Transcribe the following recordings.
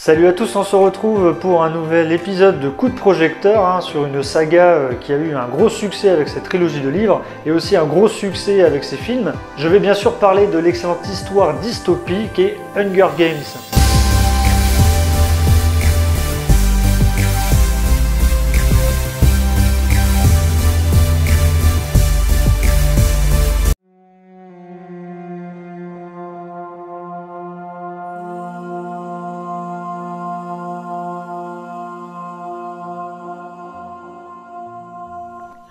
Salut à tous, on se retrouve pour un nouvel épisode de Coup de projecteur sur une saga qui a eu un gros succès avec cette trilogie de livres et aussi un gros succès avec ses films. Je vais bien sûr parler de l'excellente histoire dystopique et Hunger Games.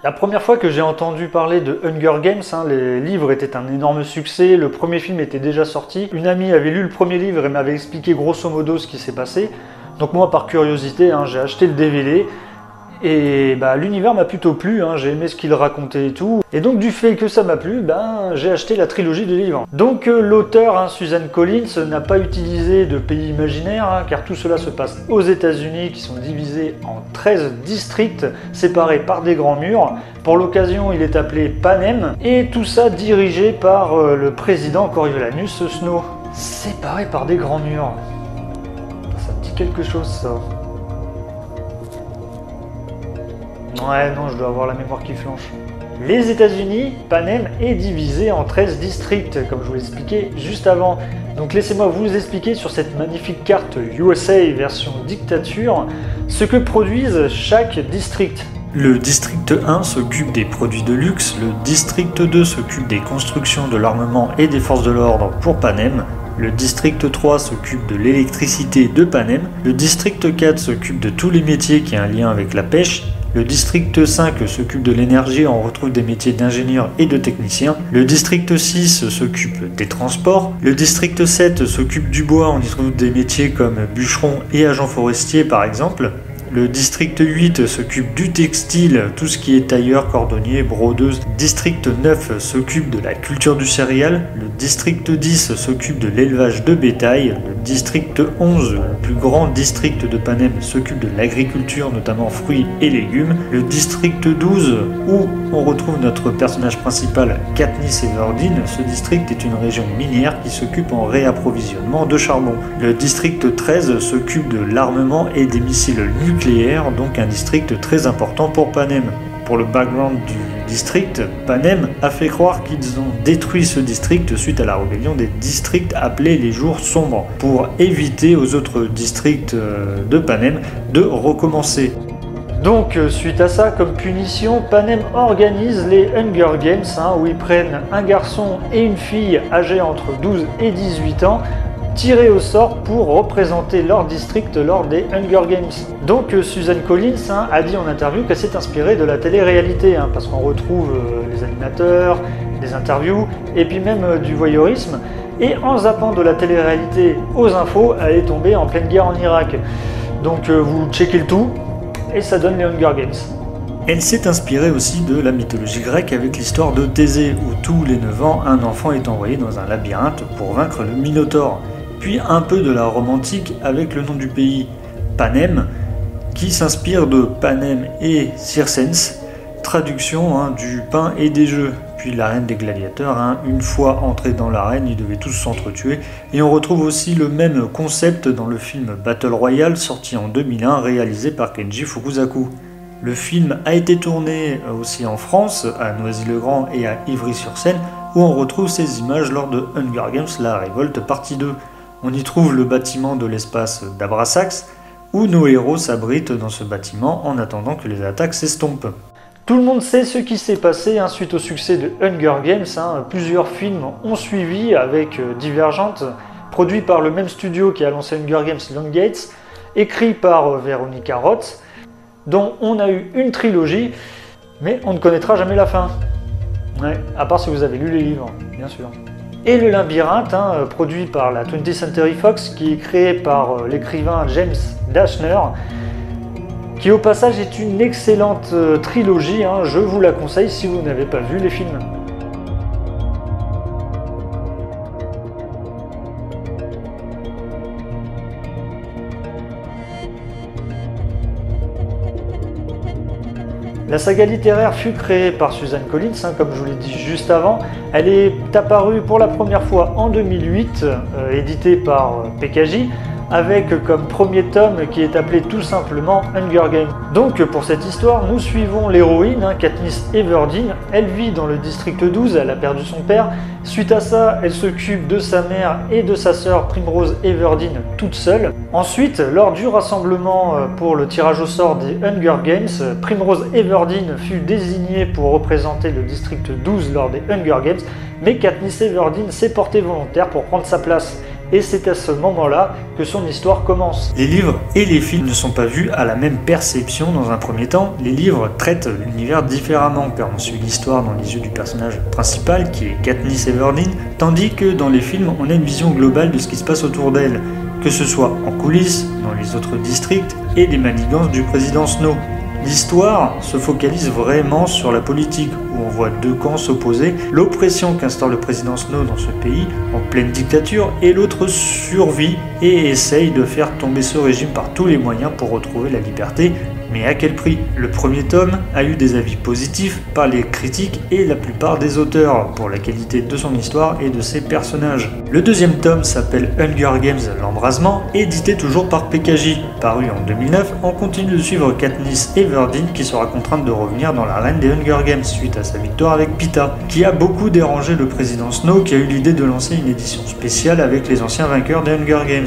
La première fois que j'ai entendu parler de Hunger Games, les livres étaient un énorme succès, le premier film était déjà sorti. Une amie avait lu le premier livre et m'avait expliqué grosso modo ce qui s'est passé. Donc moi, par curiosité, j'ai acheté le DVD. Et l'univers m'a plutôt plu, j'ai aimé ce qu'il racontait et tout. Et donc du fait que ça m'a plu, j'ai acheté la trilogie de livres. Donc l'auteur, Suzanne Collins, n'a pas utilisé de pays imaginaire, car tout cela se passe aux États-Unis, qui sont divisés en 13 districts, séparés par des grands murs. Pour l'occasion, il est appelé Panem, et tout ça dirigé par le président Coriolanus Snow. Séparé par des grands murs. Ça me dit quelque chose, ça. Ouais, non, je dois avoir la mémoire qui flanche. Les États-Unis, Panem est divisé en 13 districts, comme je vous l'expliquais juste avant. Donc laissez-moi vous expliquer sur cette magnifique carte USA version dictature, ce que produisent chaque district. Le district 1 s'occupe des produits de luxe, le district 2 s'occupe des constructions de l'armement et des forces de l'ordre pour Panem, le district 3 s'occupe de l'électricité de Panem, le district 4 s'occupe de tous les métiers qui ont un lien avec la pêche, le district 5 s'occupe de l'énergie, on retrouve des métiers d'ingénieur et de technicien. Le district 6 s'occupe des transports. Le district 7 s'occupe du bois, on y trouve des métiers comme bûcheron et agent forestier par exemple. Le district 8 s'occupe du textile, tout ce qui est tailleur, cordonnier, brodeuse. District 9 s'occupe de la culture du céréal. Le district 10 s'occupe de l'élevage de bétail. Le district 11, le plus grand district de Panem, s'occupe de l'agriculture, notamment fruits et légumes. Le district 12, où on retrouve notre personnage principal, Katniss Everdeen, ce district est une région minière qui s'occupe en réapprovisionnement de charbon. Le district 13 s'occupe de l'armement et des missiles nucléaires, donc un district très important pour Panem. Pour le background du district, Panem a fait croire qu'ils ont détruit ce district suite à la rébellion des districts appelés les jours sombres, pour éviter aux autres districts de Panem de recommencer. Donc suite à ça, comme punition, Panem organise les Hunger Games, où ils prennent un garçon et une fille âgés entre 12 et 18 ans, tirés au sort pour représenter leur district lors des Hunger Games. Donc Suzanne Collins a dit en interview qu'elle s'est inspirée de la télé-réalité, parce qu'on retrouve les animateurs, des interviews, et puis même du voyeurisme. Et en zappant de la télé-réalité aux infos, elle est tombée en pleine guerre en Irak. Donc vous checkez le tout, et ça donne les Hunger Games. Elle s'est inspirée aussi de la mythologie grecque avec l'histoire de Thésée, où tous les 9 ans, un enfant est envoyé dans un labyrinthe pour vaincre le Minotaure. Puis un peu de la romantique avec le nom du pays, Panem, qui s'inspire de Panem et Circens, traduction du pain et des jeux. Puis l'arène des gladiateurs, une fois entrés dans l'arène, ils devaient tous s'entretuer. Et on retrouve aussi le même concept dans le film Battle Royale, sorti en 2001, réalisé par Kenji Fukusaku. Le film a été tourné aussi en France, à Noisy-le-Grand et à Ivry-sur-Seine, où on retrouve ces images lors de Hunger Games, la révolte partie 2. On y trouve le bâtiment de l'espace d'Abrasax, où nos héros s'abritent dans ce bâtiment en attendant que les attaques s'estompent. Tout le monde sait ce qui s'est passé suite au succès de Hunger Games. Plusieurs films ont suivi avec Divergente, produit par le même studio qui a lancé Hunger Games, Long Gates, écrit par Veronica Roth, dont on a eu une trilogie, mais on ne connaîtra jamais la fin. Ouais, à part si vous avez lu les livres, bien sûr. Et le Labyrinthe, produit par la 20th Century Fox, qui est créé par l'écrivain James Dashner, qui au passage est une excellente trilogie, je vous la conseille si vous n'avez pas vu les films. La saga littéraire fut créée par Suzanne Collins, comme je vous l'ai dit juste avant. Elle est apparue pour la première fois en 2008, éditée par PKJ, avec comme premier tome qui est appelé tout simplement Hunger Games. Donc pour cette histoire, nous suivons l'héroïne, Katniss Everdeen. Elle vit dans le district 12, elle a perdu son père. Suite à ça, elle s'occupe de sa mère et de sa sœur Primrose Everdeen toute seule. Ensuite, lors du rassemblement pour le tirage au sort des Hunger Games, Primrose Everdeen fut désignée pour représenter le district 12 lors des Hunger Games, mais Katniss Everdeen s'est portée volontaire pour prendre sa place. Et c'est à ce moment-là que son histoire commence. Les livres et les films ne sont pas vus à la même perception dans un premier temps. Les livres traitent l'univers différemment, car on suit l'histoire dans les yeux du personnage principal, qui est Katniss Everdeen, tandis que dans les films, on a une vision globale de ce qui se passe autour d'elle, que ce soit en coulisses, dans les autres districts, et les manigances du président Snow. L'histoire se focalise vraiment sur la politique, où on voit deux camps s'opposer, l'oppression qu'instaure le président Snow dans ce pays, en pleine dictature, et l'autre survit et essaye de faire tomber ce régime par tous les moyens pour retrouver la liberté. Mais à quel prix? Le premier tome a eu des avis positifs par les critiques et la plupart des auteurs pour la qualité de son histoire et de ses personnages. Le deuxième tome s'appelle Hunger Games l'embrasement, édité toujours par PKJ. Paru en 2009, on continue de suivre Katniss Everdeen qui sera contrainte de revenir dans l'arène des Hunger Games suite à sa victoire avec Peeta, qui a beaucoup dérangé le président Snow qui a eu l'idée de lancer une édition spéciale avec les anciens vainqueurs des Hunger Games.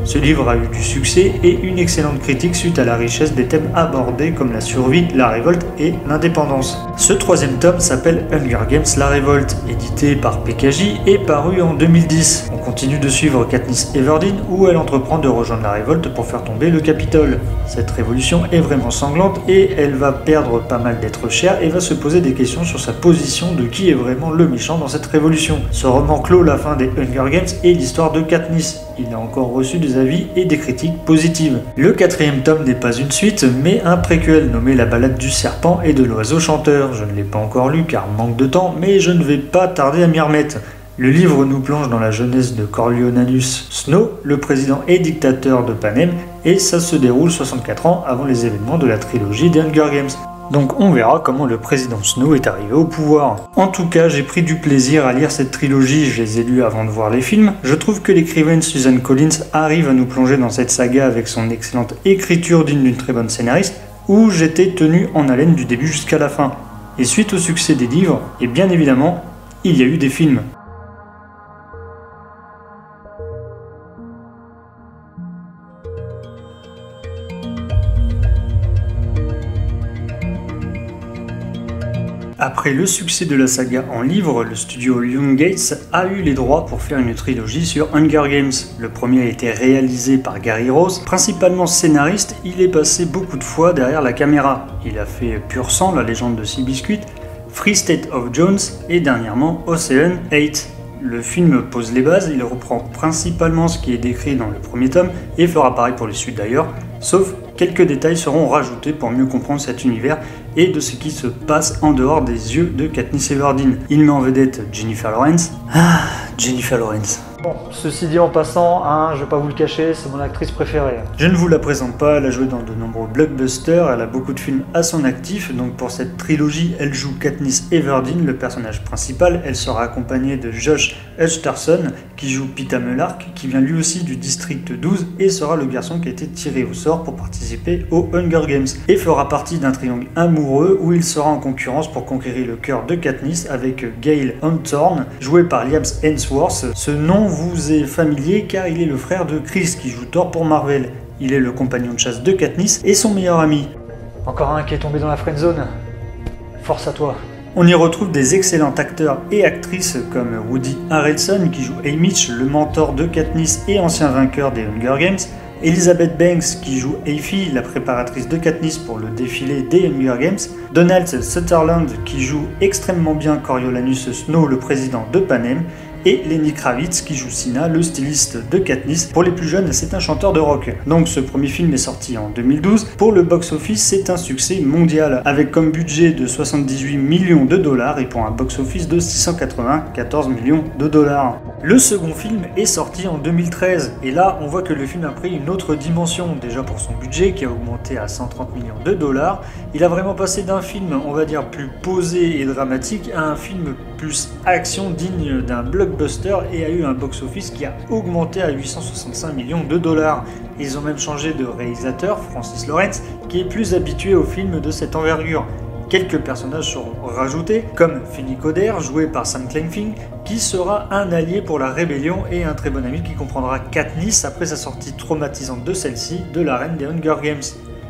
Ce livre a eu du succès et une excellente critique suite à la richesse des thèmes abordés comme la survie, la révolte et l'indépendance. Ce troisième tome s'appelle Hunger Games la révolte, édité par PKJ et paru en 2010. On continue de suivre Katniss Everdeen où elle entreprend de rejoindre la révolte pour faire tomber le Capitole. Cette révolution est vraiment sanglante et elle va perdre pas mal d'êtres chers et va se poser des questions sur sa position de qui est vraiment le méchant dans cette révolution. Ce roman clôt la fin des Hunger Games et l'histoire de Katniss. Il a encore reçu des avis et des critiques positives. Le quatrième tome n'est pas une suite, mais un préquel nommé La balade du serpent et de l'oiseau chanteur. Je ne l'ai pas encore lu car manque de temps, mais je ne vais pas tarder à m'y remettre. Le livre nous plonge dans la jeunesse de Coriolanus Snow, le président et dictateur de Panem, et ça se déroule 64 ans avant les événements de la trilogie des Hunger Games. Donc on verra comment le président Snow est arrivé au pouvoir. En tout cas, j'ai pris du plaisir à lire cette trilogie, je les ai lus avant de voir les films. Je trouve que l'écrivaine Suzanne Collins arrive à nous plonger dans cette saga avec son excellente écriture digne d'une très bonne scénariste, où j'étais tenu en haleine du début jusqu'à la fin. Et suite au succès des livres, et bien évidemment, il y a eu des films. Après le succès de la saga en livre, le studio Lionsgate a eu les droits pour faire une trilogie sur Hunger Games. Le premier a été réalisé par Gary Ross. Principalement scénariste, il est passé beaucoup de fois derrière la caméra. Il a fait Pur Sang, la légende de Seabiscuit, Free State of Jones et dernièrement Ocean 8. Le film pose les bases, il reprend principalement ce qui est décrit dans le premier tome et fera pareil pour les suites d'ailleurs, sauf quelques détails seront rajoutés pour mieux comprendre cet univers et de ce qui se passe en dehors des yeux de Katniss Everdeen. Il met en vedette Jennifer Lawrence. Ah, Jennifer Lawrence. Bon, ceci dit en passant, je vais pas vous le cacher, c'est mon actrice préférée. Je ne vous la présente pas, elle a joué dans de nombreux blockbusters, elle a beaucoup de films à son actif, donc pour cette trilogie, elle joue Katniss Everdeen, le personnage principal. Elle sera accompagnée de Josh Hutcherson, qui joue Peeta Mellark, qui vient lui aussi du district 12 et sera le garçon qui a été tiré au sort pour participer aux Hunger Games, et fera partie d'un triangle amoureux où il sera en concurrence pour conquérir le cœur de Katniss avec Gale Hawthorne, joué par Liam Hemsworth. Ce nom vous est familier car il est le frère de Chris qui joue Thor pour Marvel. Il est le compagnon de chasse de Katniss et son meilleur ami. Encore un qui est tombé dans la friendzone. Force à toi. On y retrouve des excellents acteurs et actrices comme Woody Harrelson qui joue Haymitch, le mentor de Katniss et ancien vainqueur des Hunger Games, Elizabeth Banks qui joue Effie, la préparatrice de Katniss pour le défilé des Hunger Games, Donald Sutherland qui joue extrêmement bien Coriolanus Snow, le président de Panem, et Lenny Kravitz qui joue Sina, le styliste de Katniss. Pour les plus jeunes, c'est un chanteur de rock. Donc ce premier film est sorti en 2012. Pour le box-office, c'est un succès mondial, avec comme budget de 78 millions de dollars et pour un box-office de 694 millions de dollars. Le second film est sorti en 2013 et là on voit que le film a pris une autre dimension, déjà pour son budget qui a augmenté à 130 millions de dollars. Il a vraiment passé d'un film on va dire plus posé et dramatique à un film plus action digne d'un blockbuster et a eu un box-office qui a augmenté à 865 millions de dollars. Ils ont même changé de réalisateur, Francis Lawrence, qui est plus habitué aux films de cette envergure. Quelques personnages seront rajoutés, comme Finny Coder, joué par Sam Claflin, qui sera un allié pour la rébellion et un très bon ami qui comprendra Katniss après sa sortie traumatisante de celle-ci de l'arène des Hunger Games.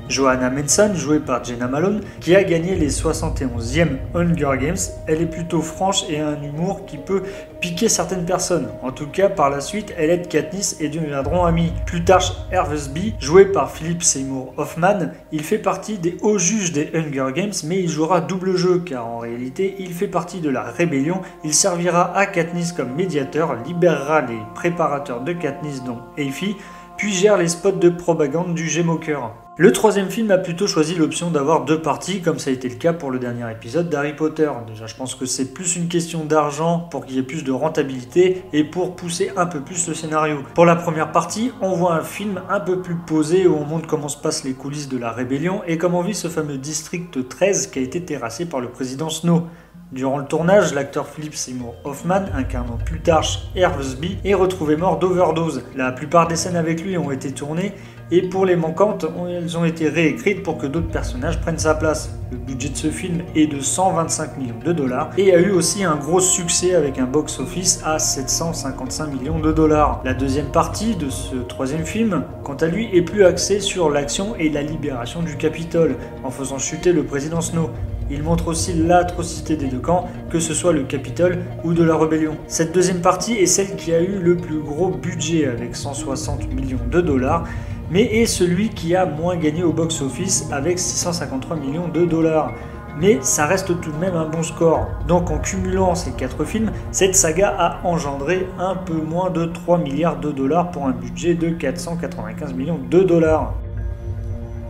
Johanna Manson, jouée par Jena Malone, qui a gagné les 71e Hunger Games, elle est plutôt franche et a un humour qui peut piquer certaines personnes. En tout cas, par la suite, elle aide Katniss et deviendront amis. Plutarch Ervesby, joué par Philip Seymour Hoffman, il fait partie des hauts juges des Hunger Games, mais il jouera double jeu, car en réalité, il fait partie de la rébellion. Il servira à Katniss comme médiateur, libérera les préparateurs de Katniss, dont Effie, puis gère les spots de propagande du Gémoker. Le troisième film a plutôt choisi l'option d'avoir deux parties, comme ça a été le cas pour le dernier épisode d'Harry Potter. Déjà, je pense que c'est plus une question d'argent pour qu'il y ait plus de rentabilité et pour pousser un peu plus le scénario. Pour la première partie, on voit un film un peu plus posé où on montre comment se passent les coulisses de la rébellion et comment vit ce fameux district 13 qui a été terrassé par le président Snow. Durant le tournage, l'acteur Philip Seymour Hoffman, incarnant Plutarch Ervesby, est retrouvé mort d'overdose. La plupart des scènes avec lui ont été tournées et pour les manquantes, elles ont été réécrites pour que d'autres personnages prennent sa place. Le budget de ce film est de 125 millions de dollars et a eu aussi un gros succès avec un box-office à 755 millions de dollars. La deuxième partie de ce troisième film, quant à lui, est plus axée sur l'action et la libération du Capitole, en faisant chuter le président Snow. Il montre aussi l'atrocité des deux camps, que ce soit le Capitole ou de la rébellion. Cette deuxième partie est celle qui a eu le plus gros budget avec 160 millions de dollars, mais est celui qui a moins gagné au box-office avec 653 millions de dollars. Mais ça reste tout de même un bon score. Donc en cumulant ces 4 films, cette saga a engendré un peu moins de 3 milliards de dollars pour un budget de 495 millions de dollars.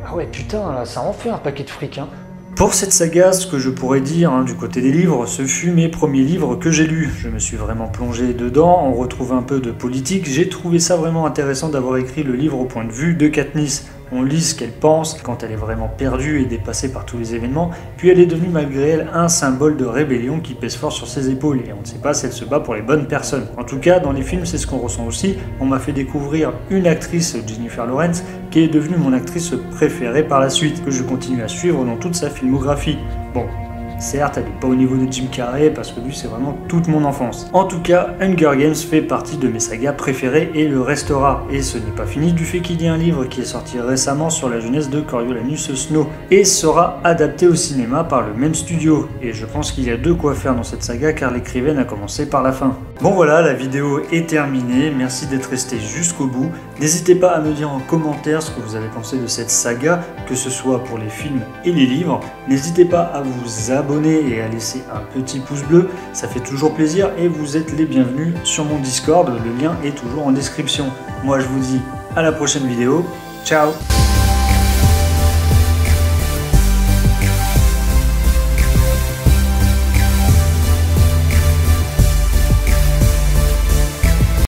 Ah ouais putain, là, ça en fait un paquet de fric hein. Pour cette saga, ce que je pourrais dire du côté des livres, ce fut mes premiers livres que j'ai lus. Je me suis vraiment plongé dedans, on retrouve un peu de politique, j'ai trouvé ça vraiment intéressant d'avoir écrit le livre au point de vue de Katniss. On lit ce qu'elle pense quand elle est vraiment perdue et dépassée par tous les événements, puis elle est devenue malgré elle un symbole de rébellion qui pèse fort sur ses épaules et on ne sait pas si elle se bat pour les bonnes personnes. En tout cas, dans les films, c'est ce qu'on ressent aussi. On m'a fait découvrir une actrice, Jennifer Lawrence, qui est devenue mon actrice préférée par la suite, que je continue à suivre dans toute sa filmographie. Bon, certes, elle n'est pas au niveau de Jim Carrey parce que lui c'est vraiment toute mon enfance. En tout cas, Hunger Games fait partie de mes sagas préférées et le restera. Et ce n'est pas fini du fait qu'il y a un livre qui est sorti récemment sur la jeunesse de Coriolanus Snow et sera adapté au cinéma par le même studio. Et je pense qu'il y a de quoi faire dans cette saga car l'écrivaine a commencé par la fin. Bon voilà, la vidéo est terminée, merci d'être resté jusqu'au bout. N'hésitez pas à me dire en commentaire ce que vous avez pensé de cette saga, que ce soit pour les films et les livres. N'hésitez pas à vous abonner et à laisser un petit pouce bleu, ça fait toujours plaisir et vous êtes les bienvenus sur mon Discord, le lien est toujours en description. Moi je vous dis à la prochaine vidéo, ciao.